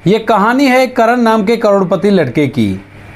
ये कहानी है करण नाम के करोड़पति लड़के की।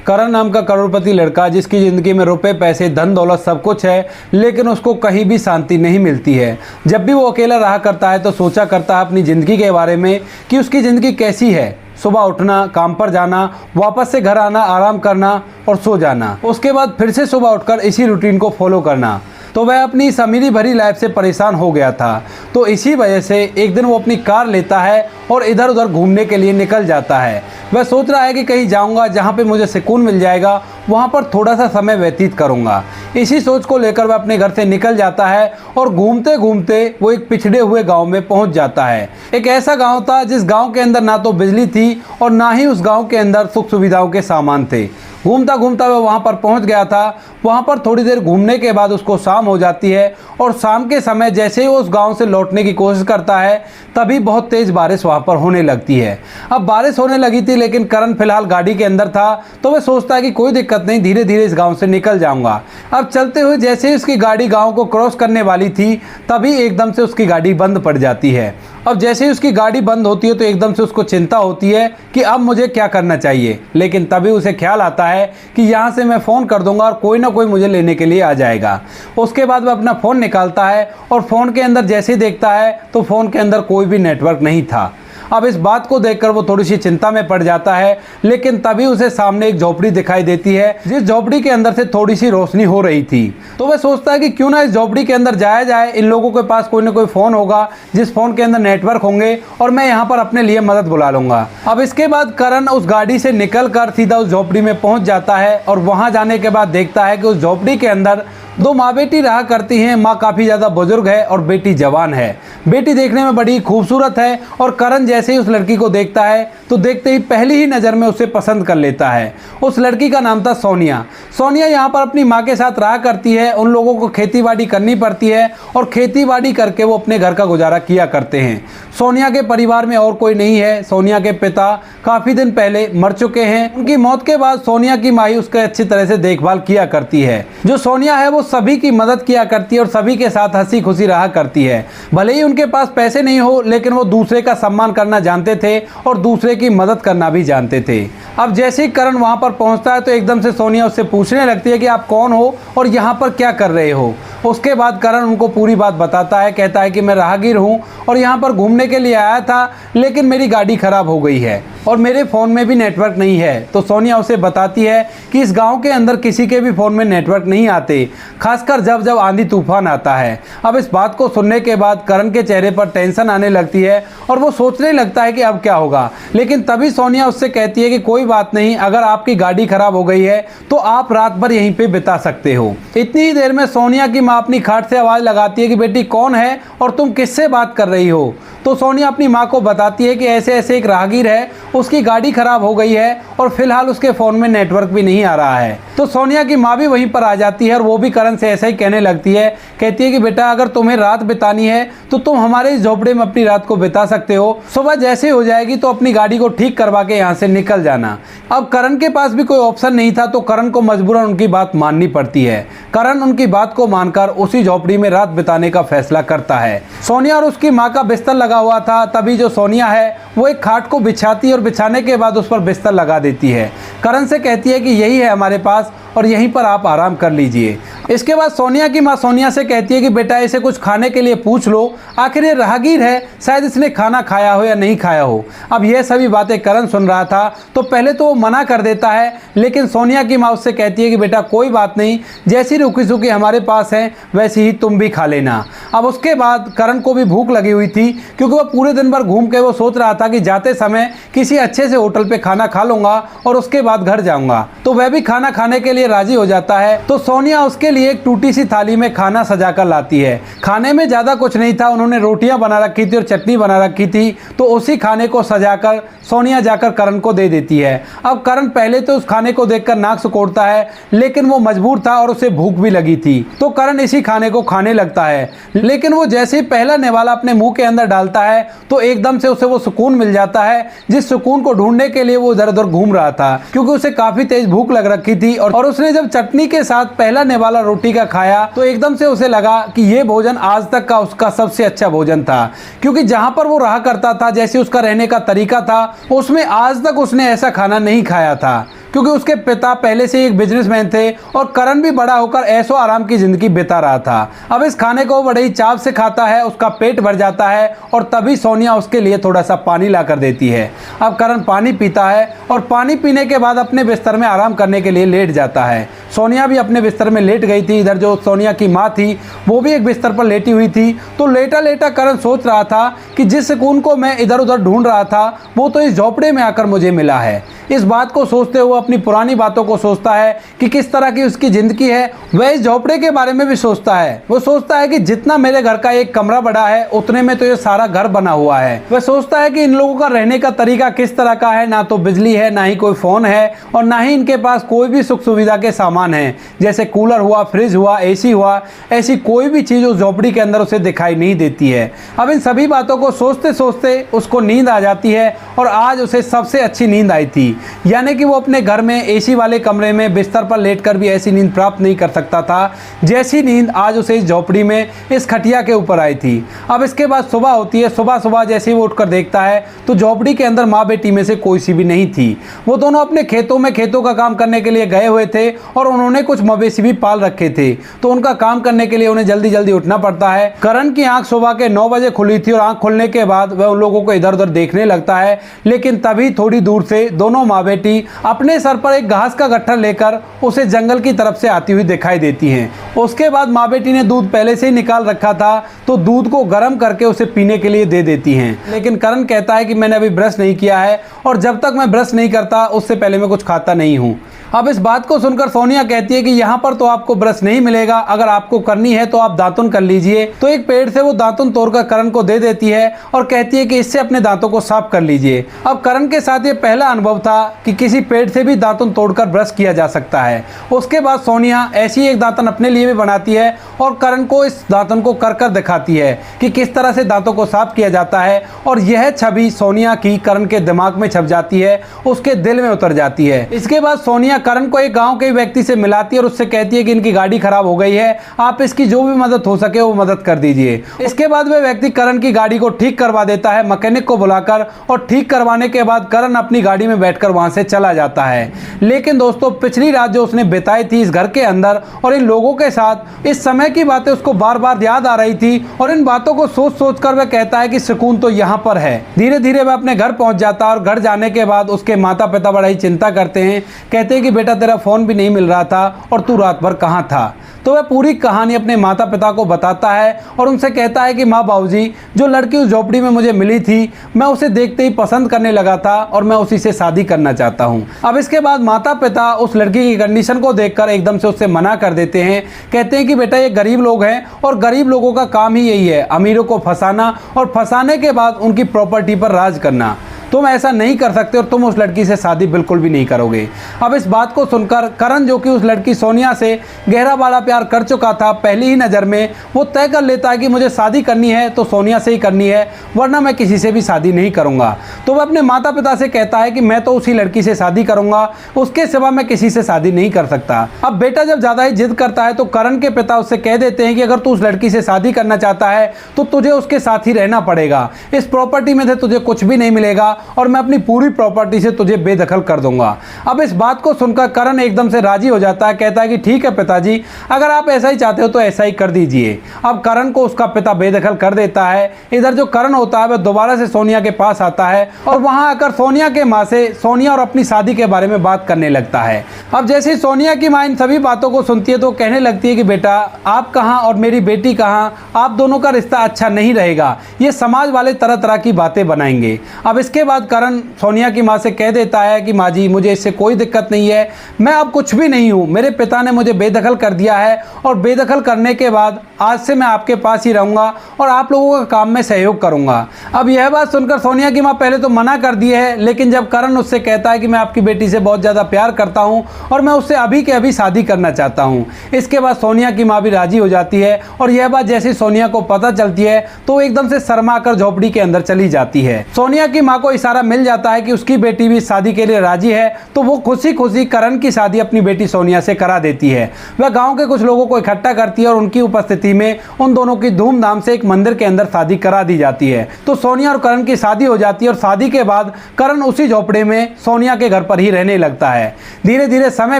करण नाम का करोड़पति लड़का जिसकी ज़िंदगी में रुपए पैसे धन दौलत सब कुछ है, लेकिन उसको कहीं भी शांति नहीं मिलती है। जब भी वो अकेला रहा करता है तो सोचा करता है अपनी ज़िंदगी के बारे में कि उसकी ज़िंदगी कैसी है। सुबह उठना, काम पर जाना, वापस से घर आना, आराम करना और सो जाना, उसके बाद फिर से सुबह उठकर इसी रूटीन को फॉलो करना। तो वह अपनी इस अमीरी भरी लाइफ से परेशान हो गया था। तो इसी वजह से एक दिन वो अपनी कार लेता है और इधर उधर घूमने के लिए निकल जाता है। वह सोच रहा है कि कहीं जाऊंगा जहां पे मुझे सुकून मिल जाएगा, वहां पर थोड़ा सा समय व्यतीत करूंगा। इसी सोच को लेकर वह अपने घर से निकल जाता है और घूमते घूमते वो एक पिछड़े हुए गांव में पहुंच जाता है। एक ऐसा गांव था जिस गांव के अंदर ना तो बिजली थी और ना ही उस गांव के अंदर सुख सुविधाओं के सामान थे। घूमता घूमता वह वहाँ पर पहुँच गया था। वहाँ पर थोड़ी देर घूमने के बाद उसको शाम हो जाती है और शाम के समय जैसे ही वो उस गांव से लौटने की कोशिश करता है तभी बहुत तेज़ बारिश वहाँ पर होने लगती है। अब बारिश होने लगी थी लेकिन करण फिलहाल गाड़ी के अंदर था, तो वह सोचता है कि कोई दिक्कत नहीं, धीरे धीरे इस गाँव से निकल जाऊँगा। अब चलते हुए जैसे ही उसकी गाड़ी गाँव को क्रॉस करने वाली थी तभी एकदम से उसकी गाड़ी बंद पड़ जाती है। अब जैसे ही उसकी गाड़ी बंद होती है तो एकदम से उसको चिंता होती है कि अब मुझे क्या करना चाहिए। लेकिन तभी उसे ख्याल आता है कि यहाँ से मैं फ़ोन कर दूंगा और कोई ना कोई मुझे लेने के लिए आ जाएगा। उसके बाद वह अपना फ़ोन निकालता है और फ़ोन के अंदर जैसे ही देखता है तो फ़ोन के अंदर कोई भी नेटवर्क नहीं था। अब इस बात को देखकर वो थोड़ी सी चिंता में पड़ जाता है, लेकिन तभी उसे सामने एक झोपड़ी दिखाई देती है जिस झोपड़ी के अंदर से थोड़ी सी रोशनी हो रही थी। तो वह सोचता है कि क्यों ना इस झोपड़ी के अंदर जाया जाए, इन लोगों के पास कोई ना कोई फ़ोन होगा जिस फ़ोन के अंदर नेटवर्क होंगे और मैं यहाँ पर अपने लिए मदद बुला लूँगा। अब इसके बाद करण उस गाड़ी से निकल कर सीधा उस झोपड़ी में पहुँच जाता है और वहाँ जाने के बाद देखता है कि उस झोपड़ी के अंदर दो माँ बेटी रहा करती हैं। माँ काफ़ी ज़्यादा बुजुर्ग है और बेटी जवान है। बेटी देखने में बड़ी खूबसूरत है और करण जैसे ही उस लड़की को देखता है तो देखते ही पहली ही नज़र में उसे पसंद कर लेता है। उस लड़की का नाम था सोनिया। सोनिया यहाँ पर अपनी माँ के साथ रहा करती है। उन लोगों को खेतीबाड़ी करनी पड़ती है और खेतीबाड़ी करके वो अपने घर का गुजारा किया करते हैं। सोनिया के परिवार में और कोई नहीं है। सोनिया के पिता काफ़ी दिन पहले मर चुके हैं। उनकी मौत के बाद सोनिया की माँ उसकी अच्छी तरह से देखभाल किया करती है। जो सोनिया है वो सभी की मदद किया करती है और सभी के साथ हंसी खुशी रहा करती है। भले ही उनके पास पैसे नहीं हो लेकिन वो दूसरे का सम्मान करना जानते थे और दूसरे की मदद करना भी जानते थे। अब जैसे ही करण वहां पर पहुंचता है तो एकदम से सोनिया उससे पूछने लगती है कि आप कौन हो और यहाँ पर क्या कर रहे हो। उसके बाद करण उनको पूरी बात बताता है। कहता है कि मैं राहगीर हूँ और यहाँ पर घूमने के लिए आया था, लेकिन मेरी गाड़ी खराब हो गई है और मेरे फ़ोन में भी नेटवर्क नहीं है। तो सोनिया उसे बताती है कि इस गांव के अंदर किसी के भी फ़ोन में नेटवर्क नहीं आते, खासकर जब जब आंधी तूफान आता है। अब इस बात को सुनने के बाद करण के चेहरे पर टेंशन आने लगती है और वो सोचने लगता है कि अब क्या होगा। लेकिन तभी सोनिया उससे कहती है कि कोई बात नहीं, अगर आपकी गाड़ी खराब हो गई है तो आप रात भर यहीं पे बिता सकते हो। इतनी ही देर में सोनिया की माँ अपनी खाट से आवाज़ लगाती है कि बेटी कौन है और तुम किससे बात कर रही हो। तो सोनिया अपनी माँ को बताती है कि ऐसे ऐसे एक राहगीर है, उसकी गाड़ी खराब हो गई है और फिलहाल उसके फ़ोन में नेटवर्क भी नहीं आ रहा है। तो सोनिया की माँ भी वहीं पर आ जाती है और वो भी करण से ऐसा ही कहने लगती है। कहती है कि बेटा अगर तुम्हें रात बितानी है तो तुम हमारे इस झोपड़े में अपनी रात को बिता सकते हो। सुबह जैसे हो जाएगी तो अपनी गाड़ी को ठीक करवा के यहाँ से निकल जाना। अब करण के पास भी कोई ऑप्शन नहीं था तो करण को मजबूरन उनकी बात माननी पड़ती है। करण उनकी बात को मानकर उसी झोपड़ी में रात बिताने का फैसला करता है। सोनिया और उसकी माँ का बिस्तर लगा हुआ था। तभी जो सोनिया है वो एक खाट को बिछाती है और बिछाने के बाद उस पर बिस्तर लगा देती है। करण से कहती है कि यही है हमारे पास और यहीं पर आप आराम कर लीजिए। इसके बाद सोनिया की माँ सोनिया से कहती है कि बेटा इसे कुछ खाने के लिए पूछ लो, आखिर ये राहगीर है, शायद इसने खाना खाया हो या नहीं खाया हो। अब ये सभी बातें करण सुन रहा था तो पहले तो वो मना कर देता है, लेकिन सोनिया की माँ उससे कहती है कि बेटा कोई बात नहीं, जैसी रुकी सूखी हमारे पास है वैसी ही तुम भी खा लेना। अब उसके बाद करण को भी भूख लगी हुई थी क्योंकि वह पूरे दिन भर घूम के वो सोच रहा था कि जाते समय किसी अच्छे से होटल पे खाना खा लूँगा और उसके बाद घर जाऊँगा। तो वह भी खाना खाने के लिए राजी हो जाता है। तो सोनिया उसके लिए एक टूटी सी थाली में खाना सजा कर लाती है। खाने में ज़्यादा कुछ नहीं था, उन्होंने रोटियां बना रखी थी और चटनी बना रखी थी। तो उसी खाने को सजाकर सोनिया जाकर करण को दे देती है। अब करण पहले तो उस खाने को देखकर नाक सिकोड़ता है, लेकिन वो मजबूर था और उसे भूख भी लगी थी तो करण इसी खाने को खाने लगता है। लेकिन वो जैसे ही पहला निवाला अपने मुंह के अंदर डालता है तो एकदम से उसे वो सुकून सुकून मिल जाता है, जिस सुकून को ढूंढने के लिए वो इधर उधर घूम रहा था, क्योंकि उसे काफी तेज भूख लग रखी थी। और उसने जब चटनी के साथ पहला निवाला रोटी का खाया तो एकदम से उसे लगा कि ये भोजन आज तक का उसका सबसे अच्छा भोजन था, क्योंकि जहां पर वो रहा करता था, जैसे उसका रहने का तरीका था, उसमें आज तक उसने ऐसा खाना नहीं खाया था, क्योंकि उसके पिता पहले से एक बिजनेसमैन थे और करण भी बड़ा होकर ऐशो आराम की जिंदगी बिता रहा था। अब इस खाने को बड़े ही चाव से खाता है, उसका पेट भर जाता है और तभी सोनिया उसके लिए थोड़ा सा पानी ला कर देती है। अब करण पानी पीता है और पानी पीने के बाद अपने बिस्तर में आराम करने के लिए लेट जाता है। सोनिया भी अपने बिस्तर में लेट गई थी। इधर जो सोनिया की माँ थी वो भी एक बिस्तर पर लेटी हुई थी। तो लेटा लेटा करण सोच रहा था कि जिस सुकून को मैं इधर उधर ढूंढ रहा था वो तो इस झोपड़े में आकर मुझे मिला है। इस बात को सोचते हुए अपनी पुरानी बातों को सोचता है कि किस तरह की उसकी ज़िंदगी है। वह इस झोपड़े के बारे में भी सोचता है। वो सोचता है कि जितना मेरे घर का एक कमरा बड़ा है उतने में तो ये सारा घर बना हुआ है। वह सोचता है कि इन लोगों का रहने का तरीका किस तरह का है, ना तो बिजली है, ना ही कोई फ़ोन है और ना ही इनके पास कोई भी सुख सुविधा के सामान है, जैसे कूलर हुआ, फ्रिज हुआ, एसी हुआ। ऐसी कोई भी चीज़ उस झोपड़ी के अंदर उसे दिखाई नहीं देती है। अब इन सभी बातों को सोचते सोचते उसको नींद आ जाती है और आज उसे सबसे अच्छी नींद आई थी, यानी कि वो अपने घर में एसी वाले कमरे में बिस्तर पर लेटकर भी ऐसी नींद प्राप्त नहीं कर सकता था जैसी नींद आज उसे इस झोपड़ी में इस खटिया के ऊपर आई थी। अब इसके बाद सुबह होती है। सुबह सुबह जैसे ही वो उठकर देखता है तो झोपड़ी के अंदर माँ बेटी में से कोई सी भी नहीं थी। वो दोनों अपने खेतों में खेतों का काम करने के लिए गए हुए थे और उन्होंने कुछ मवेशी भी पाल रखे थे, तो उनका काम करने के लिए उन्हें जल्दी जल्दी उठना पड़ता है। करण की आंख सुबह के 9 बजे खुली थी और आंख खुलने के बाद वह उन लोगों को इधर उधर देखने लगता है, लेकिन तभी थोड़ी दूर से दोनों माँ बेटी अपने सर पर एक घास का गट्ठर लेकर उसे जंगल की तरफ से आती हुई दिखाई देती हैं। उसके बाद माँ बेटी ने दूध पहले से ही निकाल रखा था, तो दूध को गर्म करके उसे पीने के लिए दे देती हैं। लेकिन करण कहता है कि मैंने अभी ब्रश नहीं किया है और जब तक मैं ब्रश नहीं करता उससे पहले मैं कुछ खाता नहीं हूँ। अब इस बात को सुनकर सोनिया कहती है कि यहाँ पर तो आपको ब्रश नहीं मिलेगा, अगर आपको करनी है तो आप दातुन कर लीजिए। तो एक पेड़ से वो दातुन तोड़कर करण को दे देती है और कहती है कि इससे अपने दांतों को साफ कर लीजिए। अब करण के साथ ये पहला अनुभव था कि किसी पेड़ से भी दातुन तोड़कर ब्रश किया जा सकता है। उसके बाद सोनिया ऐसी एक दातुन अपने लिए भी बनाती है और करण को इस दातुन को कर कर दिखाती है कि किस तरह से दांतों को साफ किया जाता है। और यह छवि सोनिया की करण के दिमाग में छप जाती है, उसके दिल में उतर जाती है। इसके बाद सोनिया करण को एक गांव के व्यक्ति से मिलाती है और उससे कहती है कि इनकी गाड़ी खराब हो गई है, आप इसकी जो भी मदद हो सके वो मदद कर दीजिए। इसके बाद वह व्यक्ति करण की गाड़ी को ठीक करवा देता है मैकेनिक को बुलाकर, और ठीक करवाने के बाद करण अपनी गाड़ी में बैठकर वहां से चला जाता है। लेकिन दोस्तों, पिछली रात जो उसने बिताई थी इस घर के अंदर और इन लोगों के साथ, इस समय की बातें उसको बार बार याद आ रही थी और इन बातों को सोच सोच कर वह कहता है कि सुकून तो यहाँ पर है। धीरे धीरे वह अपने घर पहुंच जाता है और घर जाने के बाद उसके माता पिता बड़ा ही चिंता करते हैं। कहते हैं कि बेटा तेरा फोन भी नहीं मिल रहा था और तू रात भर कहाँ था। तो वह पूरी कहानी अपने माता पिता को बताता है और उनसे कहता है कि माँ बाबूजी, जो लड़की उस झोपड़ी में मुझे मिली थी मैं उसे देखते ही पसंद करने लगा था और मैं उसी से शादी करना चाहता हूँ। अब इसके बाद माता पिता उस लड़की की कंडीशन को देखकर एकदम से उससे मना कर देते हैं। कहते हैं कि बेटा ये गरीब लोग हैं और गरीब लोगों का काम ही यही है, अमीरों को फंसाना और फंसाने के बाद उनकी प्रॉपर्टी पर राज करना। तुम ऐसा नहीं कर सकते और तुम उस लड़की से शादी बिल्कुल भी नहीं करोगे। अब इस बात को सुनकर करण, जो कि उस लड़की सोनिया से गहरा वाला प्यार कर चुका था पहली ही नज़र में, वो तय कर लेता है कि मुझे शादी करनी है तो सोनिया से ही करनी है, वरना मैं किसी से भी शादी नहीं करूँगा। तो वह अपने माता पिता से कहता है कि मैं तो उसी लड़की से शादी करूँगा, उसके सिवा मैं किसी से शादी नहीं कर सकता। अब बेटा जब ज़्यादा ही जिद करता है तो करण के पिता उससे कह देते हैं कि अगर तू उस लड़की से शादी करना चाहता है तो तुझे उसके साथ ही रहना पड़ेगा, इस प्रॉपर्टी में से तुझे कुछ भी नहीं मिलेगा और मैं अपनी पूरी प्रॉपर्टी से तुझे बेदखल कर दूंगा। अब इस बात को सुनकर करण एकदम से राजी हो जाता है, कहता है कि ठीक है पिताजी, अगर आप ऐसा ही चाहते हो तो ऐसा ही कर दीजिए। अब करण को उसका पिता बेदखल कर देता है। इधर जो करण होता है वह दोबारा से सोनिया के पास आता है और वहां आकर सोनिया के माँ से सोनिया और अपनी शादी के बारे में बात करने लगता है। अब जैसे सोनिया की माँ इन सभी बातों को सुनती है तो कहने लगती है कि बेटा आप कहाँ और मेरी बेटी कहाँ, आप दोनों का रिश्ता अच्छा नहीं रहेगा, ये समाज वाले तरह तरह की बातें बनाएंगे। अब इसके बाद करण सोनिया की माँ से कह देता है कि माँ जी, मुझे इससे कोई दिक्कत नहीं है, मैं अब कुछ भी नहीं हूँ, मेरे पिता ने मुझे बेदखल कर दिया है और बेदखल करने के बाद आज से मैं आपके पास ही रहूँगा और आप लोगों का काम में सहयोग करूँगा। अब यह बात सुनकर सोनिया की माँ पहले तो मना कर दी है, लेकिन जब करण उससे कहता है कि मैं आपकी बेटी से बहुत ज़्यादा प्यार करता हूँ और मैं उससे अभी के अभी शादी करना चाहता हूँ, इसके बाद सोनिया की माँ भी राजी हो जाती है। और यह बात जैसे सोनिया को पता चलती है तो वो एकदम से शर्मा कर झोपड़ी के अंदर चली जाती है। सोनिया की माँ को इशारा मिल जाता है कि उसकी बेटी भी शादी के लिए राजी है, तो वो खुशी खुशी करण की शादी अपनी बेटी सोनिया से करा देती है। वह गांव के कुछ लोगों को इकट्ठा करती है और उनकी उपस्थिति में उन दोनों की धूमधाम से एक मंदिर के अंदर शादी करा दी जाती है। तो सोनिया और करण की शादी हो जाती है और शादी के बाद करण उसी झोपड़े में सोनिया के घर पर ही रहने लगता है। धीरे धीरे समय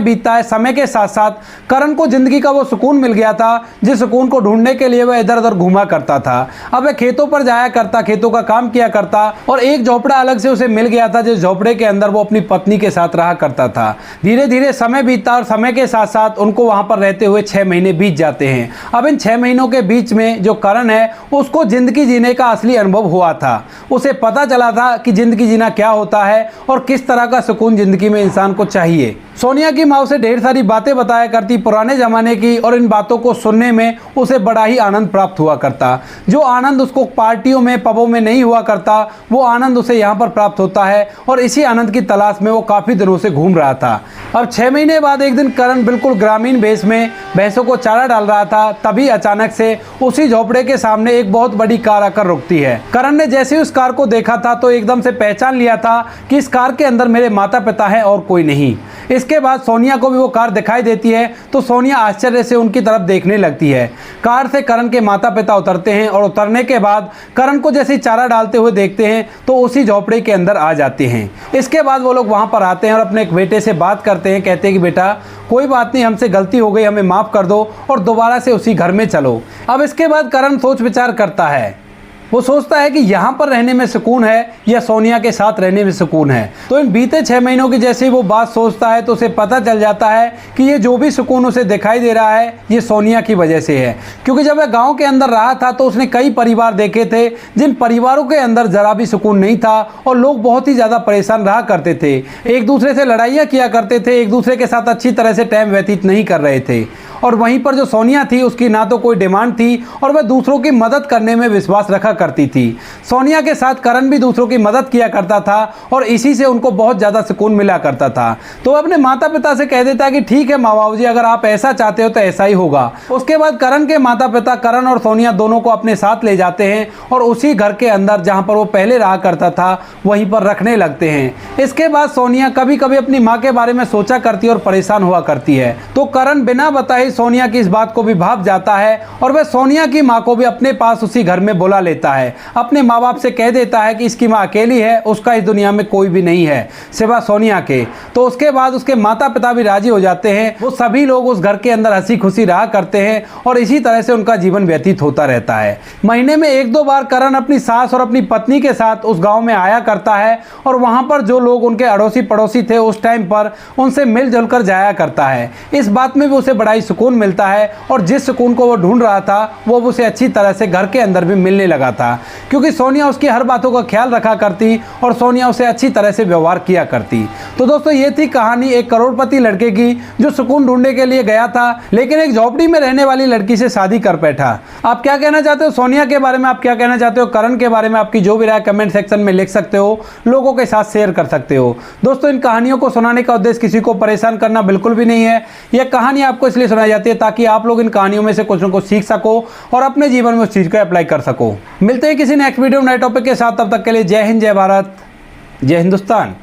बीतता है। समय के साथ साथ करण को जिंदगी का वो सुकून मिल गया था जिस सुकून को ढूंढने के लिए वह इधर उधर घूमा करता था। अब वह खेतों पर जाया करता, खेतों का काम किया करता और एक झोपड़ा अलग से उसे मिल गया था जिस झोपड़े के अंदर वो अपनी पत्नी के साथ रहा करता था। धीरे धीरे समय बीतता और समय के साथ साथ उनको वहां पर रहते हुए 6 महीने बीत जाते हैं। अब इन 6 महीनों के बीच में जो करण है उसको जिंदगी जीने का असली अनुभव हुआ था। उसे पता चला था कि जिंदगी जीना क्या होता है और किस तरह का सुकून जिंदगी में इंसान को चाहिए। सोनिया की माँ उसे ढेर सारी बातें बताया करती पुराने ज़माने की, और इन बातों को सुनने में उसे बड़ा ही आनंद प्राप्त हुआ करता। जो आनंद उसको पार्टियों में, पबों में नहीं हुआ करता, वो आनंद उसे यहाँ पर प्राप्त होता है और इसी आनंद की तलाश में वो काफ़ी दिनों से घूम रहा था। अब 6 महीने बाद एक दिन करण बिल्कुल ग्रामीण भेष में भैंसों को चारा डाल रहा था, तभी अचानक से उसी झोपड़े के सामने एक बहुत बड़ी कार आकर रुकती है। करण ने जैसे ही उस कार को देखा था तो एकदम से पहचान लिया था कि इस कार के अंदर मेरे माता पिता हैं और कोई नहीं। इसके बाद सोनिया को भी वो कार दिखाई देती है तो सोनिया आश्चर्य से उनकी तरफ देखने लगती है। कार से करण के माता पिता उतरते हैं और उतरने के बाद करण को जैसे चारा डालते हुए देखते हैं तो उसी झोपड़े के अंदर आ जाते हैं। इसके बाद वो लोग वहां पर आते हैं और अपने एक बेटे से बात करते हैं। कहते हैं कि बेटा, कोई बात नहीं, हमसे गलती हो गई, हमें माफ़ कर दो और दोबारा से उसी घर में चलो। अब इसके बाद करण सोच विचार करता है। वो सोचता है कि यहाँ पर रहने में सुकून है या सोनिया के साथ रहने में सुकून है। तो इन बीते 6 महीनों की जैसे ही वो बात सोचता है तो उसे पता चल जाता है कि ये जो भी सुकून उसे दिखाई दे रहा है ये सोनिया की वजह से है। क्योंकि जब वह गांव के अंदर रहा था तो उसने कई परिवार देखे थे जिन परिवारों के अंदर जरा भी सुकून नहीं था और लोग बहुत ही ज़्यादा परेशान रहा करते थे, एक दूसरे से लड़ाइयाँ किया करते थे, एक दूसरे के साथ अच्छी तरह से टाइम व्यतीत नहीं कर रहे थे। और वहीं पर जो सोनिया थी उसकी ना तो कोई डिमांड थी और वह दूसरों की मदद करने में विश्वास रखा करती थी। सोनिया के साथ करण भी दूसरों की मदद किया करता था और इसी से उनको बहुत ज़्यादा सुकून मिला करता था। तो अपने माता पिता से कह देता है कि ठीक है माँ बाबू जी, अगर आप ऐसा चाहते हो तो ऐसा ही होगा। उसके बाद करण के माता पिता करण और सोनिया दोनों को अपने साथ ले जाते हैं और उसी घर के अंदर जहाँ पर वो पहले रहा करता था वहीं पर रखने लगते हैं। इसके बाद सोनिया कभी कभी अपनी माँ के बारे में सोचा करती है और परेशान हुआ करती है। तो करण बिना बताए सोनिया की इस बात को भी भाप जाता है और वह सोनिया की माँ को भी अपने पास उसी घर में बुला लेता है। अपने माँ बाप से कह देता है कि इसकी माँ अकेली है, उसका इस दुनिया में कोई भी नहीं है सिवा सोनिया के। तो उसके बाद उसके माता पिता भी राजी हो जाते हैं। वो सभी लोग उस घर के अंदर हंसी खुशी रहा करते हैं और इसी तरह से उनका जीवन व्यतीत होता रहता है। महीने में 1-2 बार करण अपनी सास और अपनी पत्नी के साथ उस गाँव में आया करता है और वहाँ पर जो लोग उनके अड़ोसी पड़ोसी थे उस टाइम पर उनसे मिलजुल कर जाया करता है। इस बात में भी उसे बड़ा ही सुकून मिलता है और जिस सुकून को वो ढूंढ रहा था वो उसे अच्छी तरह से घर के अंदर भी मिलने लगा था, क्योंकि सोनिया उसकी हर बातों का ख्याल रखा करती और सोनिया उसे अच्छी तरह से व्यवहार किया करती। तो दोस्तों ये थी कहानी एक करोड़पति लड़के की जो सुकून ढूंढने के लिए गया था लेकिन एक झोपड़ी में रहने वाली लड़की से शादी कर बैठा। आप क्या कहना चाहते हो सोनिया के बारे में, आप क्या कहना चाहते हो करण के बारे में? आपकी जो भी राय कमेंट सेक्शन में लिख सकते हो, लोगों के साथ शेयर कर सकते हो। दोस्तों इन कहानियों को सुनाने का उद्देश्य किसी को परेशान करना बिल्कुल भी नहीं है। यह कहानी आपको इसलिए सुनाई जाती है ताकि आप लोग इन कहानियों में से कुछ न कुछ सीख सको और अपने जीवन में उस चीज़ को अप्लाई कर सको। मिलते हैं किसी नेक्स्ट वीडियो नए टॉपिक के साथ, तब तक के लिए जय हिंद, जय भारत, जय हिंदुस्तान।